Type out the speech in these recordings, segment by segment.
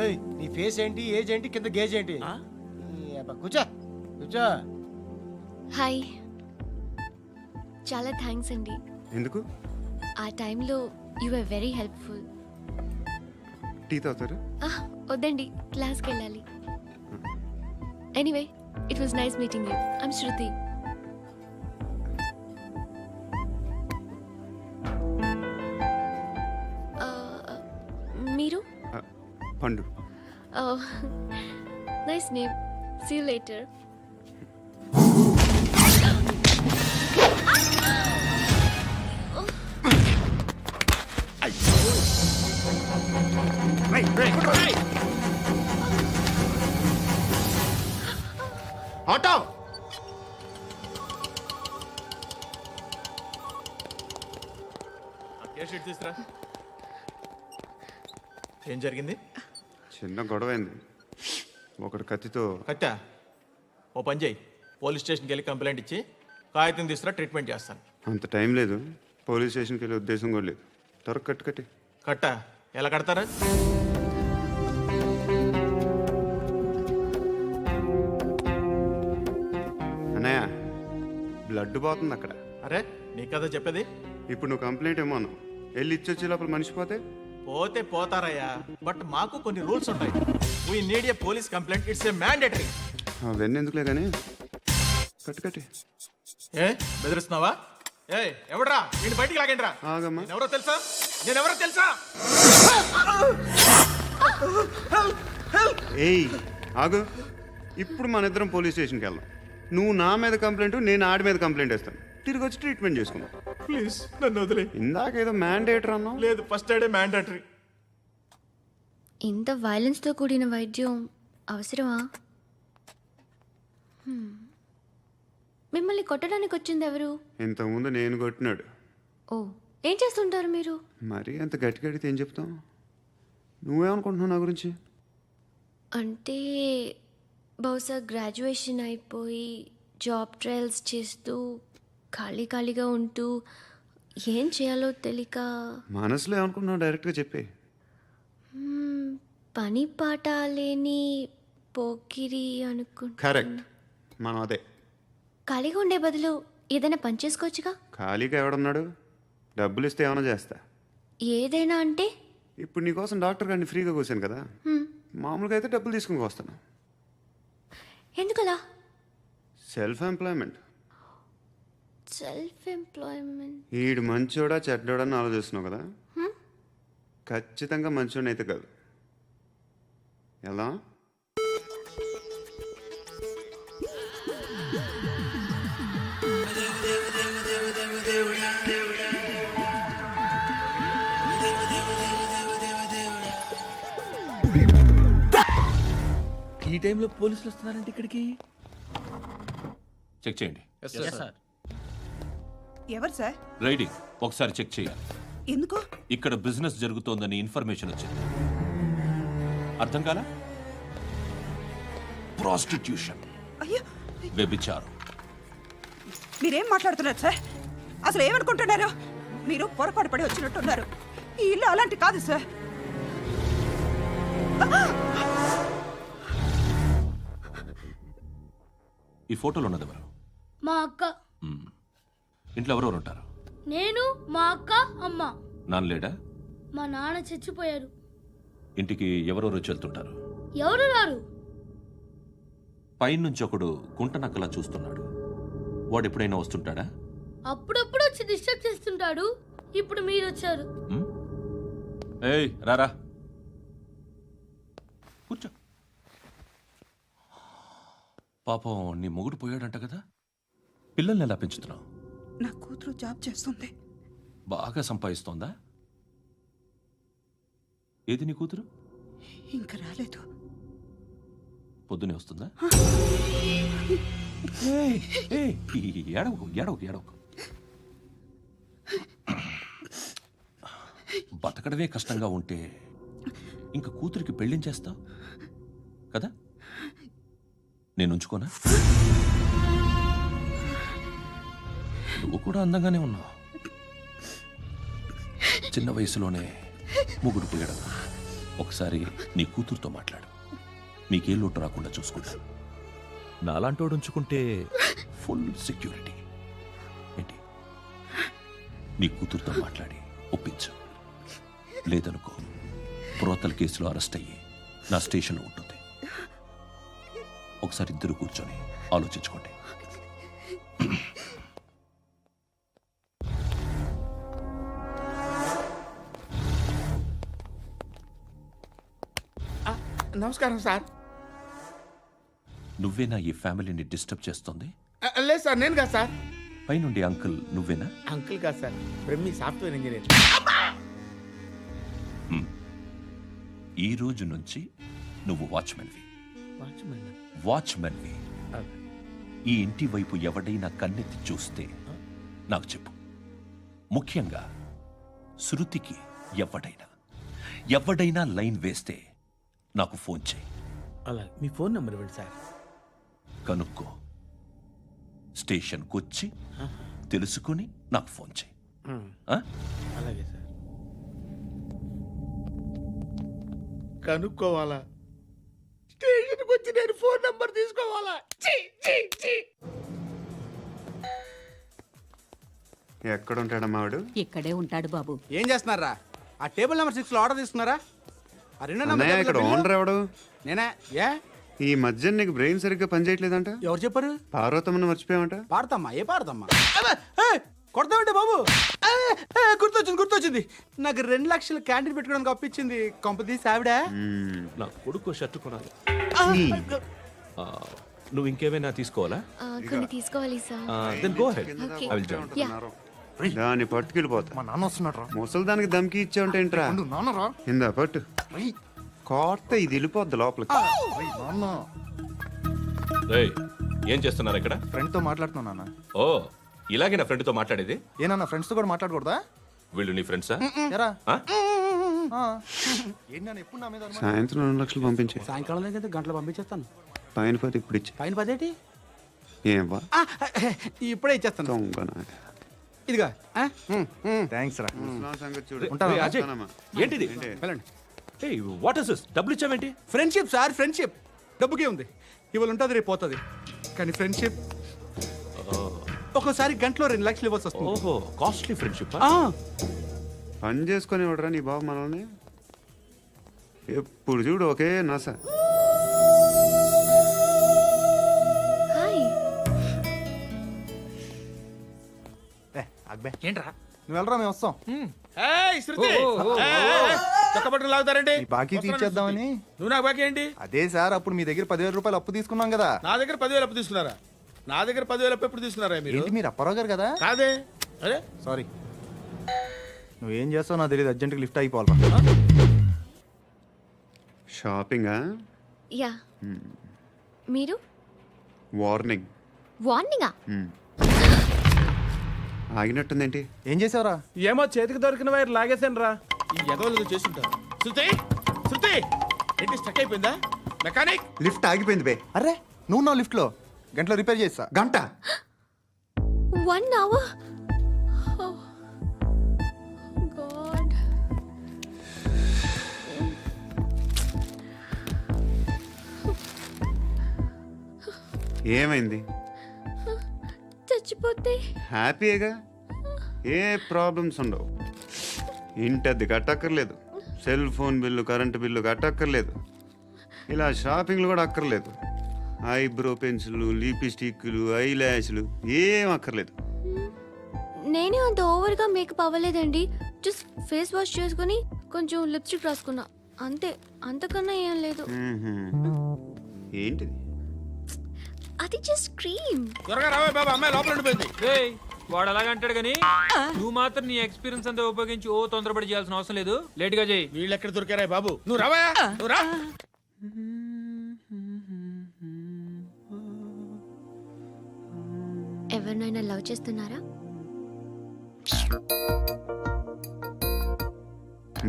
ఏయ్, నీ ఫేస్ ఏంటి, ఏజ్ ఏంటి, కింద గేజ్ ఏంటి? కూర్చో కూర్చో. హాయ్, చాలా థ్యాంక్స్ అండి. ఎందుకు? ఆ టైంలో you are very helpful. Tea తాగుతారు? వద్దండి, క్లాస్కి వెళ్ళాలి. Anyway, it was nice meeting you. I'm Shruti. మీరు? Pandu. Nice name. See you later. Auto తీసురా. ఏం జరిగింది? చిన్న గొడవ అయింది. ఒకడు కత్తితో. కట్టా? ఓ పని చేయి, పోలీస్ స్టేషన్కి వెళ్ళి కంప్లైంట్ ఇచ్చి కాగితం తీసుకురా, ట్రీట్మెంట్ చేస్తాను. అంత టైం లేదు. పోలీస్ స్టేషన్కి వెళ్ళే ఉద్దేశం కూడా లేదు. త్వర కట్టి. కట్టా? ఎలా కడతారా? అన్నయ్య, బ్లడ్ పోతుంది అక్కడ. అరే, నీ కదా చెప్పేది. ఇప్పుడు నువ్వు కంప్లైంట్ ఏమో అన్నావు. వెళ్ళి ఇచ్చొచ్చే లోపల మనిషి పోతే పోతే పోతారయ్యా, బట్ మాకు కొన్ని రూల్స్ ఉంటాయి. We need a police complaint. It's a mandatory. అవన్నీ ఎందుకులే కానీ కట్టి. ఏ బెదిరిస్తున్నావా? ఏ ఎవడ్రా? నేను బయటికి లాగండి రా. ఆగమ్మా. నేనెవరో తెలుసా? ఏయ్ ఆగు. ఇప్పుడు మన ఇద్దరం పోలీస్ స్టేషన్కి వెళ్దాం. నువ్వు నా మీద కంప్లైంట్, నేను ఆడి మీద కంప్లైంట్ వేస్తాను. తిరిగి వచ్చి ట్రీట్మెంట్ చేసుకుందాం. ప్లీజ్ నన్ను వదిలే. ఇందాకేదో మ్యాండేటర్ అన్నావు. లేదు, ఫస్ట్ ఎయిడే మ్యాండేటరీ. ఇంత వైలెన్స్తో కూడిన వైద్యం అవసరమా? మిమ్మల్ని కొట్టడానికి వచ్చింది ఎవరు? ఇంతకుముందు నేను కొట్టినాడు. ఓ, ఏం చేస్తుంటారు మీరు? మరీ అంత గట్టి గడితే ఏం చెప్తాం? నువ్వేమనుకుంటున్నావు నా గురించి? అంటే బహుశా గ్రాడ్యుయేషన్ అయిపోయి జాబ్ ట్రయల్స్ చేస్తూ ఖాళీగా ఉంటూ ఏం చేయాలో తెలియక. మనసులో ఏమనుకుంటున్నావు డైరెక్ట్గా చెప్పే. పని పాట లేని పోకిరి అనుకుంటా. కరెక్ట్, మనం అదే. ఖాళీగా ఉండే బదులు ఏదైనా పని చేసుకోవచ్చుగా. ఖాళీగా ఎవడన్నాడు? డబ్బులు ఇస్తే ఏమైనా చేస్తా. ఏదైనా అంటే? ఇప్పుడు నీకోసం డాక్టర్ గారిని ఫ్రీగా కూర్చాను కదా. మామూలుగా అయితే డబ్బులు తీసుకుని వస్తాను. ఎందుకలా? Self employment. ఈడు మంచోడా చెడ్డోడా అని ఆలోచిస్తున్నావు కదా. ఖచ్చితంగా మంచోడని అయితే కాదు. ఎలా? ఈ టైంలో పోలీసులు వస్తున్నారంటే ఇక్కడికి. చెక్ చేయండి. ఎవరు సార్? రైడింగ్ ఒకసారి చెక్ చేయాలి. ఎందుకు? ఇక్కడ బిజినెస్ జరుగుతోందని ఇన్ఫర్మేషన్ వచ్చింది. అర్థం కాలా? ప్రాస్టిట్యూషన్, అయ్యో, వ్యభిచారం. మీరేం మాట్లాడుతున్నారు సార్? అసలు ఏమనుకుంటున్నారు? మీరు పొరపాటు పడి వచ్చినట్టున్నారు. ఈ ఇల్లు అలాంటి కాదు సార్. ఈ ఫోటోలో ఉన్నది ఎవరు? మా అక్క. ఇంట్లో ఎవరెవరు ఉంటారు? నేను, మా అక్క, అమ్మ. నాన్న లేడా? మా నాన్న చచ్చిపోయారు. ఇంటికి ఎవరెవరు వచ్చి వెళ్తుంటారు? ఎవరు రారు. పైనుంచి ఒకడు గుంట నక్కలా చూస్తున్నాడు. వాడు ఎప్పుడైనా వస్తుంటాడా? అప్పుడప్పుడు వచ్చి డిస్టర్బ్ చేస్తుంటాడు. ఇప్పుడు మీరు వచ్చారు. ఏయ్ రారా, కూర్చో. పాపం నీ మొగుడు పోయాడంట కదా. పిల్లల్ని ఎలా పెంచుతున్నావు? నా కూతురు జాబ్ చేస్తుంది. బాగా సంపాదిస్తోందా? ఏది నీ కూతురు? ఇంకా రాలేదు. పొద్దునే వస్తుందా? ఏడవకు. బతకడమే కష్టంగా ఉంటే ఇంక కూతురికి పెళ్ళించేస్తావు కదా. నేను ఉంచుకోనా? నువ్వు కూడా అందంగానే ఉన్నావు. చిన్న వయసులోనే ముగుడు పోయడం. ఒకసారి నీ కూతురుతో మాట్లాడు, నీకే లోటు రాకుండా చూసుకుంటా. నాలాంటోడు ఉంచుకుంటే ఫుల్ సెక్యూరిటీ. ఏంటి, నీ కూతురుతో మాట్లాడి ఒప్పించు. లేదనుకో ప్రోతల్ కేసులో అరెస్ట్ అయ్యి నా స్టేషన్లో ఉంటుంది. ఒకసారి ఇద్దరు కూర్చొని ఆలోచించుకోండి. నమస్కారం సార్. నువ్వేనా ఈ ఫ్యామిలీని డిస్టర్బ్ చేస్తుంది? లేదు సార్, నేను కాదు సార్. పైనుండి అంకుల్ నువ్వేనా? అంకుల్ కాదు సార్, బ్రహ్మి సాఫ్ట్వేర్ ఇంజనీర్. ఈ రోజు నుంచి నువ్వు వాచ్మెన్వి. వాచ్మెన్. వాచ్మెన్వి. ఈ ఇంటి వైపు ఎవడైనా కన్నెత్తి చూస్తే నాకు చెప్పు. ముఖ్యంగా శృతికి ఎవడైనా లైన్ వేస్తే నాకు ఫోన్ చేయి. అలా మీ ఫోన్ నెంబర్ ఇవ్వండి సార్. కనుక్కో, స్టేషన్కి వచ్చి తెలుసుకుని నాకు ఫోన్ చేయి. ఆ? అలాగే సార్. కనుక్కోవాలా? స్టేషన్కి వచ్చి నేను ఫోన్ నెంబర్ తీసుకోవాలా? ఎక్కడ ఉంటాడమ్మా వాడు? ఇక్కడే ఉంటాడు బాబు. ఏం చేస్తున్నారా? ఆ టేబుల్ నెంబర్ 6 లో ఆర్డర్ తీసుకున్నారా? ఆ రెండో నెంబర్ అన్నయ్య, ఇక్కడ టేబుల్ ఓనర్ ఎవడు? నేనే. ఏ ఈ మధ్య నీకు బ్రెయిన్ సరిగ్గా పనిచేయట్లేదంట. ఎవరు చెప్పారు? పార్వతమ్మను మర్చిపోయామంట. పాడతామ్మా? ఏ పాడతామ్మా? కొడతామంటే బాబు. గుర్తొచ్చింది. నాకు 2 లక్షలు క్యాంటీన్ పెట్టుకోవడానికి అప్పించింది. కొంపతీసి ఆవిడ. నా కొడుకు షర్ట్ కొనాలి. నువ్వు ఇంకేమైనా తీసుకోవాలా? కొన్ని తీసుకోవాలి sir. Then go ahead. Okay. I will join. దాన్ని పట్టుకెళ్ళిపోతా. మా నాన్న వస్తున్నాడు రా. ముసలి దానికి దమ్కి ఇచ్చావుంటేంట్రా? నాన్నరా. ఇందా పట్టు. కోర్త ఇది వెళ్ళిపోద్ది లోపలికి. నాన్న రేయ్, ఏం చేస్తున్నారు ఇక్కడ? ఫ్రెండ్ తో మాట్లాడుతున్నా నాన్న. ఓ, ఇలాగే నా ఫ్రెండ్తో మాట్లాడేది? ఏనన్నా ఫ్రెండ్స్ తో కూడా మాట్లాడకూడదా? వీళ్ళు నీ ఫ్రెండ్సా? ఎరా ఆ? ఏంటి నాన్న ఎప్పుడు నా మీద అనుమానం? సాయంత్రం 2 లక్షలు పంపించే. సాయంకాలం దగ్గర గంటలు పంపించేస్తాను. పైన పోతే ఇప్పుడు ఇచ్చే. పైన 10 ఏం వా ఇప్పుడే ఇచ్చేస్తాను. దొంగనా. ఇదిగా థ్యాంక్స్ రా. ముసలాం సంగతి చూడు. రేయ్, అజయ్, వస్తానమ్మా. ఏంటిది? వెళ్ళండి. ఏయ్, వాట్ ఇస్ దిస్? డబ్బులు ఇచ్చావేంటి? Friendship sir, friendship. డబ్బుకే ఉంది. ఇవాళ ఉంటుంది, రేపు పోతుంది. కానీ ఫ్రెండ్షిప్ ఒక్కోసారి గంటలో 2 లక్షలు ఇవ్వాల్సి వస్తుంది. ఓహో, కాస్ట్లీ ఫ్రెండ్షిప్. పని చేసుకొని ఇవ్వడరా నీ బాబు మనల్ని? ఎప్పుడు చూడు ఒకే నస. హాయ్. అక్బే ఏంట్రా? నువ్వు వెళ్ళరా, మేము వస్తాం. ఏయ్ శృతి, చక్కబట్టలు లాగుతారండి. ఈ బాకీ తీర్చేద్దామని. నువ్వు నాకు బాకీ ఏంటి? అదే సార్, అప్పుడు మీ దగ్గర 10,000 రూపాయలు అప్పు తీసుకున్నాం కదా. నా దగ్గర 10,000 అప్పు తీసుకున్నారా? నా దగ్గర 10,000 అప్పు ఎప్పుడు తీసుకున్నారా మీరు? ఏంటి మీరు అప్పారావు గారు కదా? కాదే. అరే సారీ. నువ్వేం చేస్తావు నాకు తెలియదు. అర్జెంట్గా లిఫ్ట్ అయిపోవాలి. షాపింగా? యా. మీరు? వార్నింగ్. వార్నింగా? ఆగినట్టుందేంటి? ఏం చేసావురా? ఏమో, చేతికి దొరికిన వైర్ లాగేసాను రా. ఈ ఎగవలు చేస్తుంటారు. శృతి, శృతి, ఏంటి స్టక్ అయిపోయిందా? మెకానిక్. లిఫ్ట్ ఆగిపోయింది బే. అరే నువ్వు నా లిఫ్ట్ లో గంటలో రిపేర్ చేస్తా. గంట? 1 hour? Oh. God. ఏమైంది? చచ్చిపోతే? హ్యాపీగా, ఏ ప్రాబ్లమ్స్ ఉండవు. ఇంటి అద్దె కట్టక్కర్లేదు, cell phone bill, current bill కట్టక్కర్లేదు, ఇలా షాపింగ్లు కూడా అక్కర్లేదు. ఐబ్రో పెన్సిల్లు, లిప్స్టిక్లు, ఐ ల్యాష్లు ఏం అక్కర్లేదు. నేనే అంత ఓవర్గా మేకప్ అవ్వలేదండి. జస్ట్ ఫేస్ వాష్ చేసుకుని కొంచెం లిప్స్టిక్ రాసుకున్నా అంతే. అంతకన్నా ఏం లేదు. ఏంటిది? అది జస్ట్ క్రీమ్. త్వరగా రావే బాబా, అమ్మాయి లోపల ఉండిపోయింది. వాడు అలాగంటాడు కానీ నువ్వు మాత్రం నీ ఎక్స్పీరియన్స్ అంతా ఉపయోగించి తొందరపడి చేయాల్సిన అవసరం లేదు. లేట్ గా చేయి. వీళ్ళు ఎక్కడ దొరికారా బాబు? నువ్వు రావా, నువ్వు రా. ఎవరినైనా లవ్ చేస్తున్నారా?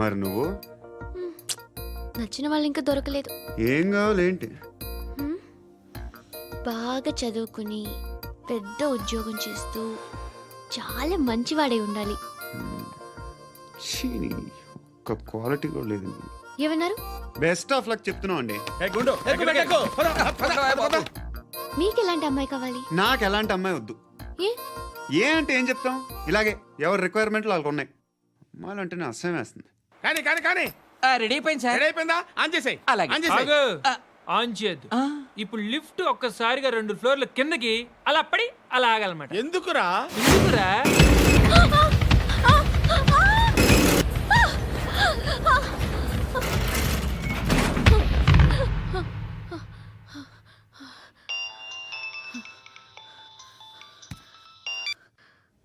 మరి నువ్వు? నచ్చిన వాళ్ళు ఇంకా దొరకలేదు. ఏం కావాలి ఏంటి? బాగా చదువుకుని పెద్ద ఉద్యోగం చేస్తూ చాలా మంచివాడై ఉండాలి. ఛీ, ఒక్క క్వాలిటీ కూడా లేదు. ఏమన్నారు? బెస్ట్ ఆఫ్ లక్ చెప్తున్నావు అండి. ఏ గుండు, ఎక్కు, ఎక్కు. పద, పద, పద. మీకు ఎలాంటి అమ్మాయి కావాలి? నాకు ఎలాంటి అమ్మాయి వద్దు. ఏ ఏ అంటే ఏం చెప్తాం, ఇలాగే ఎవరి రిక్వైర్మెంట్లు వాళ్ళకు ఉన్నాయి. అమ్మాయిలు అంటేనే అసహ్యం వేస్తుంది. కానీ రెడీ అయిపోయింది సార్. రెడీ అయిపోయిందా? ఆన్ చేసేయ్. అలాగే. ఆన్ చేసేయ్. ఆగు. ఆన్ చేయద్దు. ఇప్పుడు లిఫ్ట్ ఒక్కసారిగా 2 ఫ్లోర్ల కిందకి అలా పడి అలా ఆగాలన్నమాట. ఎందుకురా? ఎందుకురా?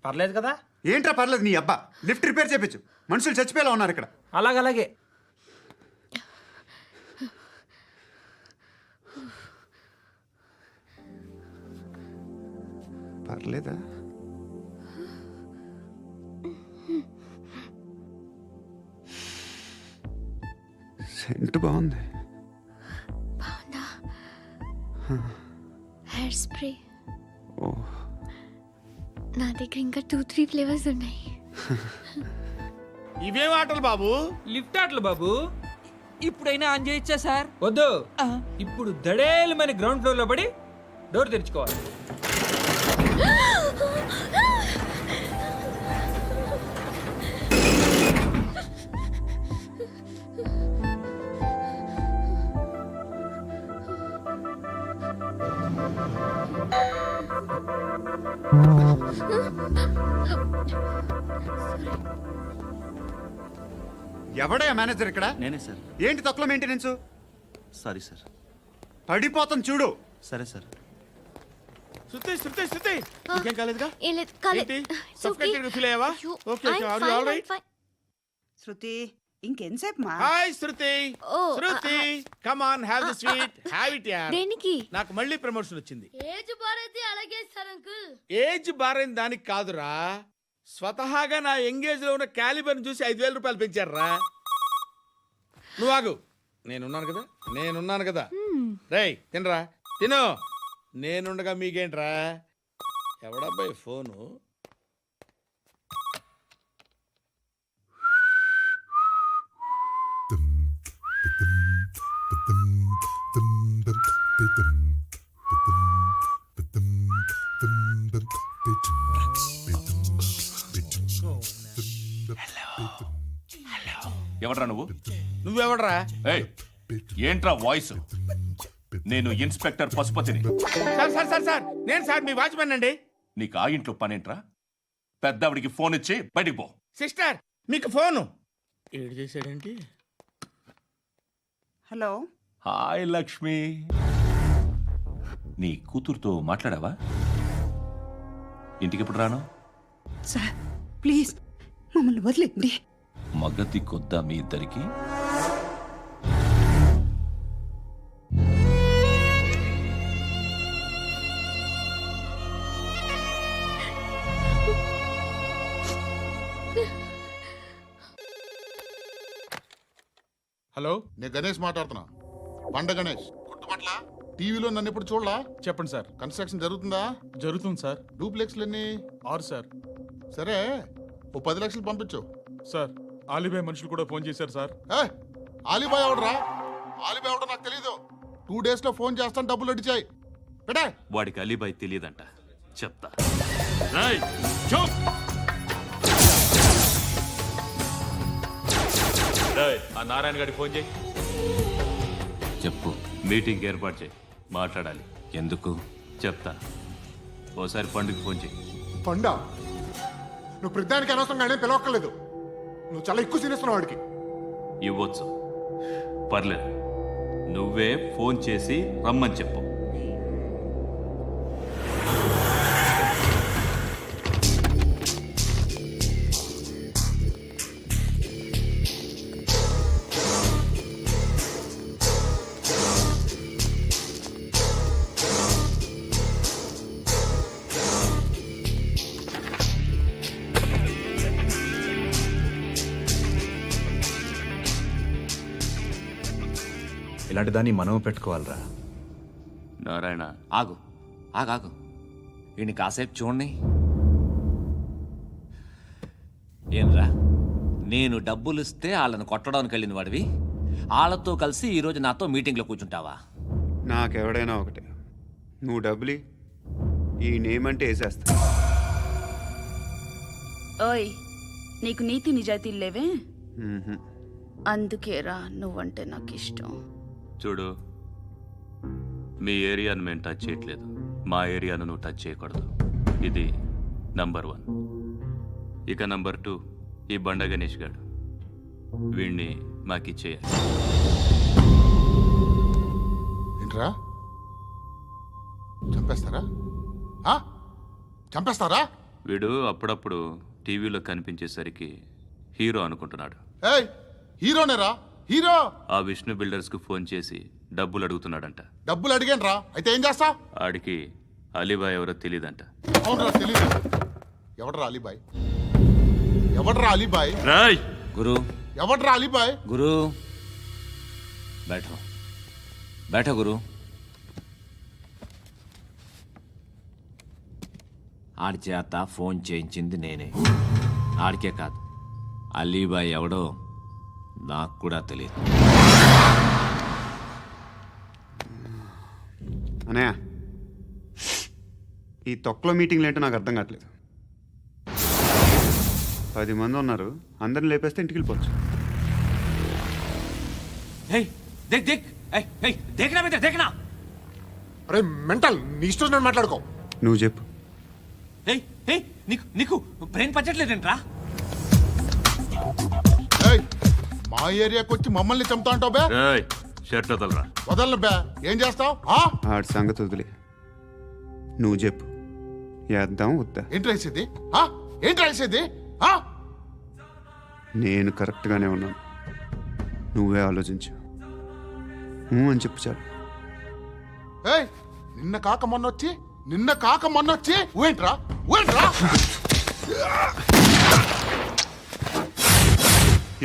పర్లేదు కదా? ఏంట్రా పర్లేదు నీ అబ్బా. లిఫ్ట్ రిపేర్ చేయించు. మనుషులు చచ్చిపోయేలా ఉన్నారు ఇక్కడ. అలాగే. పర్లేదా? సెంట్ బాగుంది. బాగుందా? Hair spray. ఓ, నా దగ్గర ఇంకా 2-3 ఫ్లేవర్స్ ఉన్నాయి. ఇవేం ఆటలు బాబు? లిఫ్ట్ ఆటలు బాబు. ఇప్పుడైనా ఆన్ చేయొచ్చా సార్? వద్దు. ఇప్పుడు దడేలమని గ్రౌండ్ ఫ్లోర్ లో పడి డోర్ తెరుచుకోవాలి. ఎవడయ్యా మేనేజర్ ఇక్కడ? నేనే సార్. ఏంటి తక్కువ మెయింటెనెన్స్? Sorry sir. పడిపోతాం చూడు. సరే సార్. శృతి ఇంకేం కాలేదుగా? ఏం లేదు, కాలేదు. ఏంటి? It's okay. Suffocated గా feel అయ్యావా? అయ్యో, Okay, I'm are you fine, all I'm right? fine. శృతి ఇంకెంతసేపు మా? Hi Shruti. Oh, Shruti come on have the sweet. Have it యార్. దేనికి? నాకు మళ్ళీ ప్రమోషన్ వచ్చింది. ఏజ్ బారైతే అలాగే సార్ అంకుల్. ఏజ్ బారైన దానికి కాదురా, స్వతహాగా నా ఎంగేజ్ లో ఉన్న క్యాలిబర్ చూసి 5,000 రూపాయలు పెంచారా. నువ్వు ఆగు, నేనున్నాను కదా. రేయ్ తినరా, తిను. నేనుండగా మీకేంట్రా? ఎవడబ్బాయి ఫోను? ఎవడ్రా నువ్వు? నువ్వెవడరా? ఏయ్, ఏంట్రా వాయిస్? నేను ఇన్స్పెక్టర్ పశుపతిని. సార్ నేను సార్ మీ వాచ్మెన్ అండి. నీకు ఆ ఇంట్లో పనేంట్రా? పెద్దవిడికి ఫోన్ ఇచ్చి బయటికి పో. సిస్టర్ మీకు ఫోను. ఏడు చేశాడేంటి? హలో. హాయ్ లక్ష్మి. నీ కూతురుతో మాట్లాడావా? ఇంటికి ఎప్పుడు రాను? సార్ ప్లీజ్ మమ్మల్ని వదిలేండి. మగతి కొద్దా మీ ఇద్దరికి? హలో, నేను గణేష్ మాట్లాడుతున్నా. బండ గణేష్ గుర్తుపట్ల? టీవీలో నన్ను ఎప్పుడు చూడలా? చెప్పండి సార్. కన్స్ట్రక్షన్ జరుగుతుందా? జరుగుతుంది సార్. డూప్లెక్స్లు ఎన్ని? 6 సార్. సరే, ఓ 10 లక్షలు పంపించు. సార్ ఆలిబాయ్ మనుషులు కూడా ఫోన్ చేశారు సార్. ఆలిబాయ్ ఎవడరా? ఆలిబాయ్ ఎవడో నాకు తెలీదు. 2 days లో ఫోన్ చేస్తాను, డబ్బులు అడిచాయి. పెడే. వాడికి అలీబాయ్ తెలియదంట, చెప్తా. ఆ నారాయణ గారికి ఫోన్ చేయి. చెప్పు. మీటింగ్ ఏర్పాటు చేయి, మాట్లాడాలి. ఎందుకు చెప్తా. ఓసారి పండుగ ఫోన్ చేయి. పండా, నువ్వు ప్రతిదానికి అనవసరంగానే పిలవక్కర్లేదు. నువ్వు చాలా ఎక్కువ సీనిస్తున్నావు వాడికి. ఇవ్వచ్చు, పర్లేదు. నువ్వే ఫోన్ చేసి రమ్మని చెప్పు. ఇలాంటి దాన్ని మనం పెట్టుకోవాలరా. నారాయణ, ఆగు ఆగాగు, ఈయన కాసేపు చూడండి. ఏంరా నేను డబ్బులు ఇస్తే వాళ్ళని కొట్టడానికి వెళ్ళిన వాడివి వాళ్ళతో కలిసి ఈరోజు నాతో మీటింగ్లో కూర్చుంటావా? నాకెవడైనా ఒకటే, నువ్వు డబ్బులి, ఈ నేమ్ అంటే వేసేస్తా. ఓయ్, నీకు నీతి నిజాయితీలు లేవే, మ్మ్హ. అందుకేరా నువ్వంటే నాకు ఇష్టం. చూడు, మీ ఏరియాను మేము టచ్ చేయట్లేదు, మా ఏరియాను నువ్వు టచ్ చేయకూడదు. ఇది నంబర్ 1. ఇక నంబర్ 2, ఈ బండ గణేష్ గాడు, వీణ్ణి మాకిచ్చేయాలి. ఏంట్రా, చంపేస్తారా? చంపేస్తారా? వీడు అప్పుడప్పుడు టీవీలో కనిపించేసరికి హీరో అనుకుంటున్నాడు. ఏయ్, హీరోనేరా, హీరో. ఆ విష్ణు బిల్డర్స్కు ఫోన్ చేసి డబ్బులు అడుగుతున్నాడంట. డబ్బులు అడిగాను రా, అయితే ఏం చేస్తా? ఆడికి అలీబాయ్ ఎవరో తెలియదంట. అవునరా, తెలీదు. ఎవడరా అలీబాయ్? ఎవడరా అలీబాయ్? రాయ్ గురు, ఎవడరా అలీబాయ్? గురు బైఠో బైఠో గురు. ఆడి చేత ఫోన్ చేయించింది నేనే. ఆడికే కాదు, అలీబాయ్ ఎవడో నాకు కూడా తెలియదు. అనయ్య, ఈ తొక్కలో మీటింగ్లు ఏంటో నాకు అర్థం కావట్లేదు. 10 మంది ఉన్నారు, అందరిని లేపేస్తే ఇంటికి వెళ్ళిపోవచ్చు. देखना అరే మెంటల్, నీ ఇష్టం నేను మాట్లాడుకో. నువ్వు చెప్పు. నీకు బ్రెయిన్ పచ్చట్లేదంట్రా? ఏయ్, మా ఏరియాకి వచ్చి మమ్మల్ని చంపుతా అంటావు బే? రాయ్ షర్ట్ వదలరా. వదలను బే. ఏం చేస్తావు? ఆడి సంగతి వదిలే, నువ్వు చెప్పు. వేద్దాం వద్దా? ఏంటి రాసేది? ఏంటి రాసేది? నేను కరెక్ట్గానే ఉన్నాను, నువ్వే ఆలోచించు. అని చెప్పు చాలు. ఏయ్, నిన్న కాక మొన్నొచ్చి ఊయంట్రా.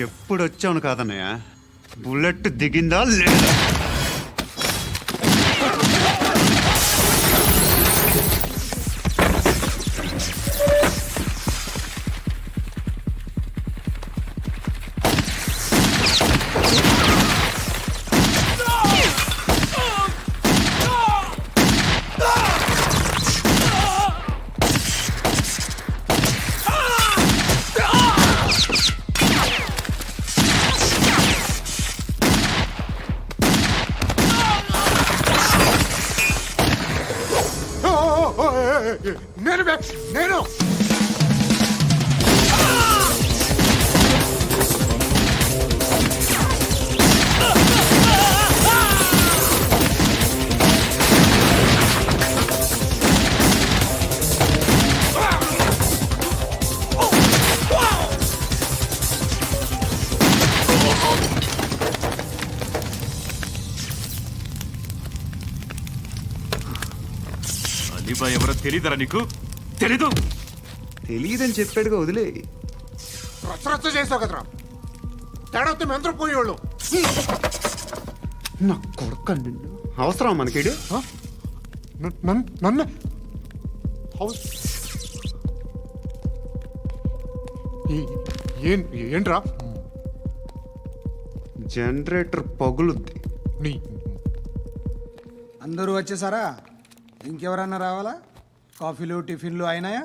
ఎప్పుడు వచ్చావును కాదన్నయ్య, బుల్లెట్ దిగిందా లేదా? నేను అలీబాయ్ ఎవరో తెలీదరా నీకు? తెలియదని చెప్పాడుగా, వదిలే. రచ్చ చేస్తావు కదరా, తేడా వస్తే మెంతరం పోయేవాళ్ళు. నా కొడుకు నిన్ను అవసరం మనకిడు. నన్ను ఏంట్రా? జనరేటర్ పగులుద్ది. అందరూ వచ్చేసారా? ఇంకెవరన్నా రావాలా? కాఫీలు టిఫిన్లు అయినాయా?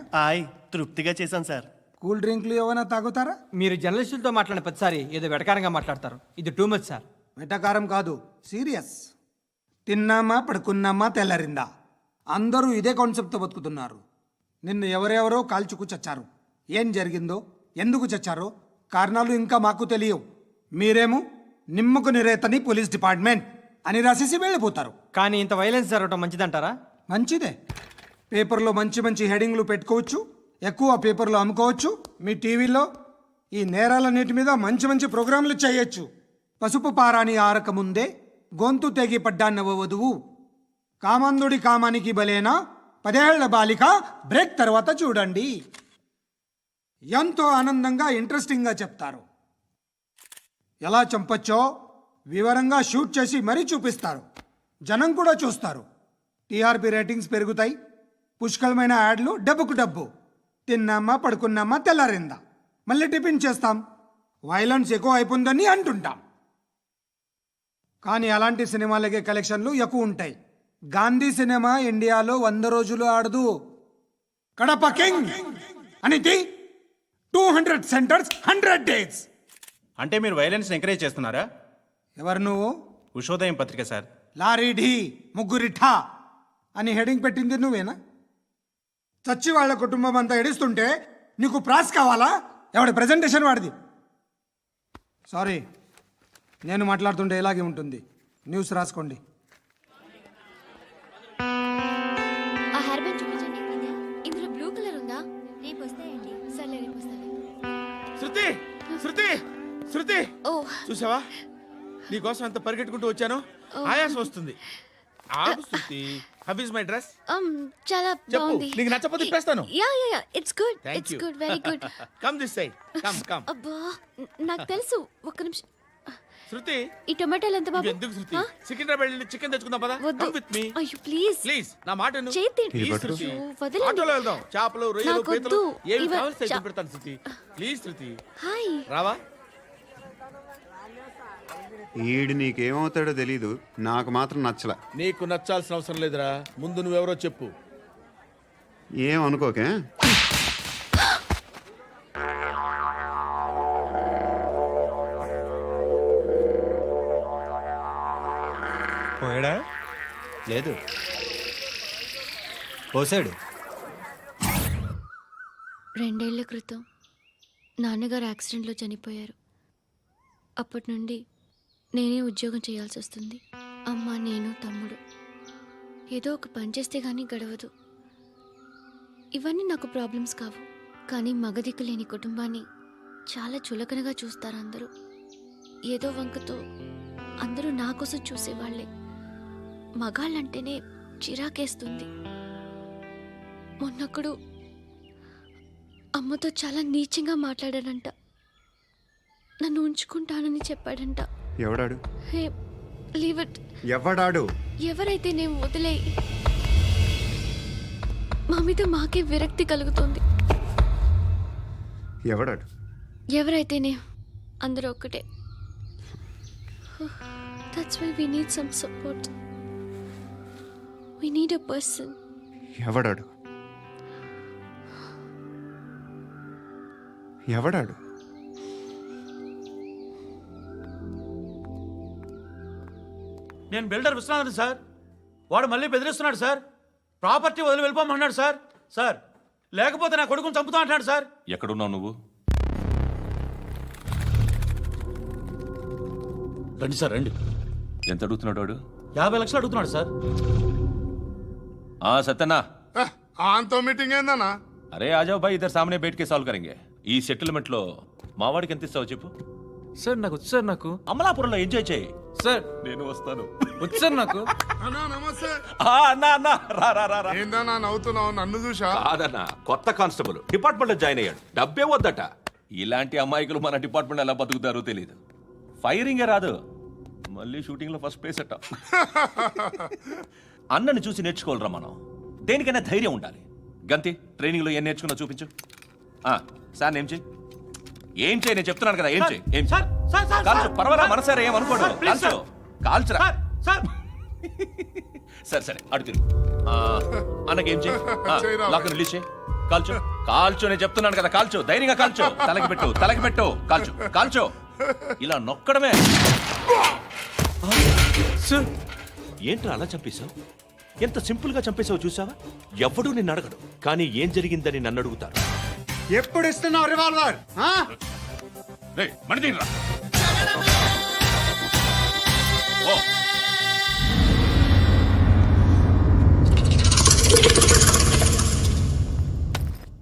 తృప్తిగా చేశాను సార్. కూల్ డ్రింక్లు ఏమైనా తాగుతారా? మీరు జర్నలిస్టులతో మాట్లాడిన ప్రతిసారి ఏదో వెటకారంగా మాట్లాడతారు. ఇది టూ మచ్ సార్. వెటకారం కాదు, సీరియస్. తిన్నామా పడుకున్నామా తెల్లరిందా, అందరూ ఇదే కాన్సెప్ట్తో బతుకుతున్నారు. నిన్ను ఎవరెవరో కాల్చుకు చచ్చారు. ఏం జరిగిందో, ఎందుకు చచ్చారో కారణాలు ఇంకా మాకు తెలియవు. మీరేమో నిమ్మకు నిరేతని పోలీస్ డిపార్ట్మెంట్ అని రాసేసి వెళ్ళిపోతారు. కానీ ఇంత వైలెన్స్ జరగడం మంచిదంటారా? మంచిదే. పేపర్లో మంచి మంచి హెడింగ్లు పెట్టుకోవచ్చు, ఎక్కువ పేపర్లు అమ్ముకోవచ్చు. మీ టీవీలో ఈ నేరాలన్నిటి మీద మంచి మంచి ప్రోగ్రాంలు చేయొచ్చు. పసుపు పారాని ఆరక ముందే గొంతు తెగి పడ్డాన్నవ వధువు, కామందుడి కామానికి బలేనా 10 ఏళ్ల బాలిక బ్రేక్ తర్వాత చూడండి. ఎంతో ఆనందంగా ఇంట్రెస్టింగ్గా చెప్తారు. ఎలా చంపచ్చో వివరంగా షూట్ చేసి మరీ చూపిస్తారు. జనం కూడా చూస్తారు. టీఆర్పీ రేటింగ్స్ పెరుగుతాయి. పుష్కలమైన యాడ్లు, డబ్బుకు డబ్బు. తిన్నామా పడుకున్నామా తెల్లారిందా, మళ్ళీ టిఫిన్ చేస్తాం. వైలెన్స్ ఎక్కువ అయిపోయిందని అంటుంటాం. కానీ అలాంటి సినిమాలకే కలెక్షన్లు ఎక్కువ ఉంటాయి. గాంధీ సినిమా ఇండియాలో 100 రోజులు ఆడదు. కడప కింగ్ అనేది 200 సెంటర్స్ 100 డేస్. అంటే మీరు వైలెన్స్ ఎంకరేజ్ చేస్తున్నారా? ఎవరు నువ్వు? ఉషోదయం పత్రిక సార్. లారీ ఢీ ముగ్గురిఠా అని హెడింగ్ పెట్టింది నువ్వేనా? చచ్చి వాళ్ళ కుటుంబం అంతా ఎడుస్తుంటే నీకు ప్రాస్ కావాలా? ఎవడి ప్రజెంటేషన్ వాడిది. సారీ, నేను మాట్లాడుతుంటే ఇలాగే ఉంటుంది. న్యూస్ రాసుకోండి. ఆ హెయిర్ బ్యాండ్ చూపించండి. ఇందులో బ్లూ కలర్ ఉందా? రేపు వస్తాయండి. సర్లే, రేపు వస్తాను. శృతి శృతి శృతి, ఓ చూసావా నీకోసం ఎంత పరిగెట్టుకుంటూ వచ్చాను. ఆయాసం వస్తుంది. ఆగు Shruti. How is my dress? చాలా చెప్పు. బాగుంది. నీకు నచ్చకపోతే తిప్పేస్తాను. Yeah it's good. Thank it's you. Good, very good. Come this side. Come. అబ్బా, నాకు తెలుసు. ఒక్క నిమిషం. శృతి, ఈ టొమాటోలు ఎంత బాబు? ఎందుకు శృతి? ఆ? సికింద్రాబాద్ వెళ్ళి చికెన్ తెచ్చుకుందాం పదా. వద్దు. కమ్ విత్ మీ అయ్యో ప్లీజ్. ప్లీజ్. నా మాట విను. చేతి Please, శృతి. అయ్యో, వదలండి. ఆటోలో వెళ్దాం. చేపలు, రొయ్యలు, నాకు పీతలు వద్దు. ఏవి ఇవ- కావాల్సి చా- పెడతాను శృతి. Please Shruti. హాయ్. రావా? ఈడు నీకేమవుతాడో తెలీదు, నాకు మాత్రం నచ్చలా. నీకు నచ్చాల్సిన అవసరం లేదురా. ముందు నువ్వెవరో చెప్పు. ఏమనుకోకే. పోయాడా? లేదు, పోసాడు. 2 ఏళ్ల క్రితం నాన్నగారు యాక్సిడెంట్లో చనిపోయారు. అప్పటి నుండి నేనే ఉద్యోగం చేయాల్సి వస్తుంది. అమ్మ, నేను, తమ్ముడు. ఏదో ఒక పని చేస్తే కానీ గడవదు. ఇవన్నీ నాకు ప్రాబ్లమ్స్ కావు. కానీ మగదిక్కు లేని కుటుంబాన్ని చాలా చులకనగా చూస్తారు అందరూ. ఏదో వంకతో అందరూ నా కోసం చూసేవాళ్లే. మగాళ్ళంటేనే చిరాకేస్తుంది. మొన్నొక్కడు అమ్మతో చాలా నీచంగా మాట్లాడాడంట. నన్ను ఉంచుకుంటానని చెప్పాడంట. ఎవడాడు? హే, లీవ్ ఇట్. ఎవడాడు? ఎవరైతే నేను వదిలేయి. మా మీద మాకే విరక్తి కలుగుతుంది. ఎవడాడు? ఎవరైతేనే అందరూ ఒక్కటే. That's why we need some support. We need a person. ఎవడాడు? ఎవడాడు? నేను బిల్డర్ విశ్వనాథన్ సార్. వాడు మళ్ళీ బెదిరిస్తున్నాడు సార్. ప్రాపర్టీ వదిలి వెళ్ళిపోమన్నాడు సార్. సార్, లేకపోతే నా కొడుకుని చంపుతా అంటున్నాడు సార్. ఎక్కడున్నావు నువ్వు? రండి సార్, రండి. ఎంత అడుగుతున్నాడు వాడు? 50 లక్షలు అడుగుతున్నాడు సార్. సత్యనా, ఆంతో మీటింగ్ ఏందన్నా? అరే ఆజావ్ భాయ్, ఇద్దరు సామనే బయట కే సాల్వ్ కరెంగే. ఈ సెటిల్మెంట్ లో మావాడికి ఎంత ఇస్తావు చెప్పు. సార్ నాకు వచ్చు సార్. నాకు అమలాపురంలో ఎంజాయ్ చేయి సార్. నేను వస్తాను. వచ్చు సార్ నాకు. అన్నా నమస్తే. అన్నా రా. ఏందన్నా నవ్వుతున్నావు? నన్ను చూసా? కాదన్నా, కొత్త కానిస్టేబుల్ డిపార్ట్మెంట్ లో జాయిన్ అయ్యాడు. డబ్బే వద్దట. ఇలాంటి అమాయకులు మన డిపార్ట్మెంట్ ఎలా బతుకుతారో తెలియదు. ఫైరింగే రాదు, మళ్ళీ షూటింగ్ లో ఫస్ట్ ప్లేస్ అట్ట. అన్నని చూసి నేర్చుకోవాలరా మనం. దేనికైనా ధైర్యం ఉండాలి. గంతి, ట్రైనింగ్ లో ఏం నేర్చుకున్నా చూపించు. సార్ ఏం చేయి, ఏం చేయి, నేను చెప్తున్నాను కదా. ఏం చేయి, ఏం సార్, సార్, సార్, కాల్చు. సార్, పర్వాలా, సార్, మనసారా ఏమనుకోడు. సార్, ప్లీజ్, కాల్చు, కాల్చురా. Sir, sir. సరే అడు తిరుగు. అన్నకేం చేయి, చేయరా. లాక్ రిలీజ్ చేయి. కాల్చు, కాల్చు. నేను చెప్తున్నాను కదా, కాల్చు. ధైర్యంగా కాల్చు. తలకి పెట్టు. కాల్చు. ఇలా నొక్కడమే. ఏంట్రా అలా చంపేశావు? ఎంత సింపుల్ గా చంపేశావు చూసావా? ఎవడూ నిన్ను అడగడు, కానీ ఏం జరిగిందని నన్ను అడుగుతారు. ఎప్పుడు ఇస్తున్నావు రివాల్వర్? మణిదీన్రా. ఓ